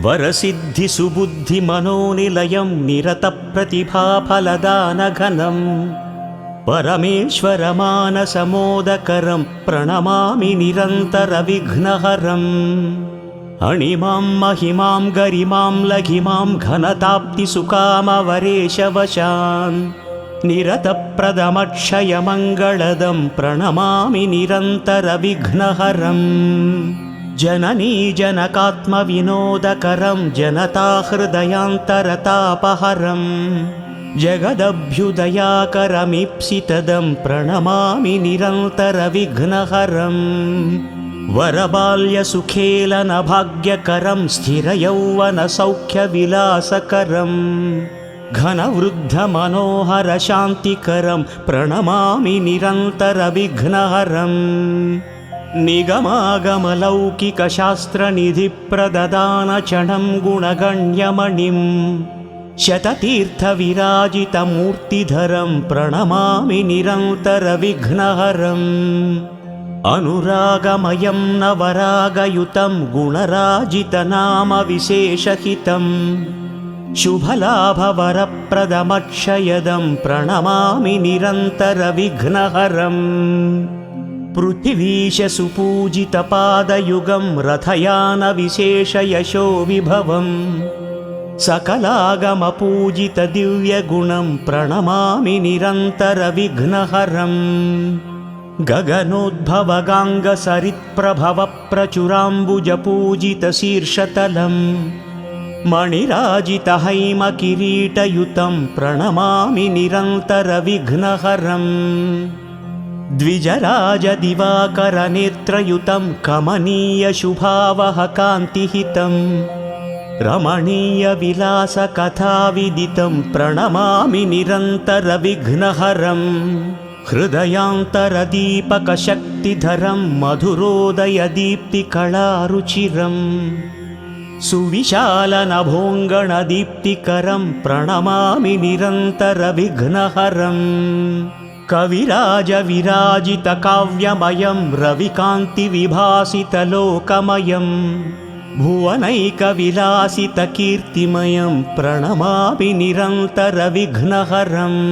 वरसिद्धिसुबुद्धिमनोनिलयं निरतप्रतिभाफलदानघनं परमेश्वरमानसमोदकरं प्रणमामि निरन्तरविघ्नहरम् अणिमां महिमां गरिमां लघिमां घनताप्तिसुकामवरेशवशान् निरतप्रदमक्षयमङ्गलदं प्रणमामि निरन्तरविघ्नहरम् जननी जनकात्मविनोदकरं जनताहृदयान्तरतापहरं जगदभ्युदयाकरमीप्सितदं प्रणमामि निरन्तरविघ्नहरम् वरबाल्यसुखेलनभाग्यकरं स्थिरयौवनसौख्यविलासकरं घनवृद्धमनोहरशान्तिकरं प्रणमामि निरन्तरविघ्नहरम् निगमागमलौकिकशास्त्रनिधिप्रददानचणं गुणगण्यमणिं शततीर्थविराजितमूर्तिधरं प्रणमामि निरन्तरविघ्नहरम् अनुरागमयं नवरागयुतं गुणराजितनामविशेषहितं शुभलाभवरप्रदमक्षयदं प्रणमामि निरन्तरविघ्नहरम् पृथिवीशसुपूजितपादयुगं रथयानविशेषयशो विभवं सकलागमपूजितदिव्यगुणं प्रणमामि निरन्तरविघ्नहरम् गगनोद्भवगाङ्गसरित्प्रभवप्रचुराम्बुजपूजितशीर्षतलं मणिराजितहैमकिरीटयुतं प्रणमामि निरन्तरविघ्नहरम् द्विजराजदिवाकरनेत्रयुतं कमनीयशुभावहकान्तिहितं रमणीयविलासकथाविदितं प्रणमामि निरन्तरविघ्नहरम् हृदयान्तरदीपकशक्तिधरं मधुरोदयदीप्तिकलारुचिरं सुविशालनभोङ्गणदीप्तिकरं प्रणमामि निरन्तरविघ्नहरम् कविराजविराजितकाव्यमयं रविकान्तिविभासितलोकमयं भुवनैकविलासितकीर्तिमयं प्रणमामि निरन्तरविघ्नहरम्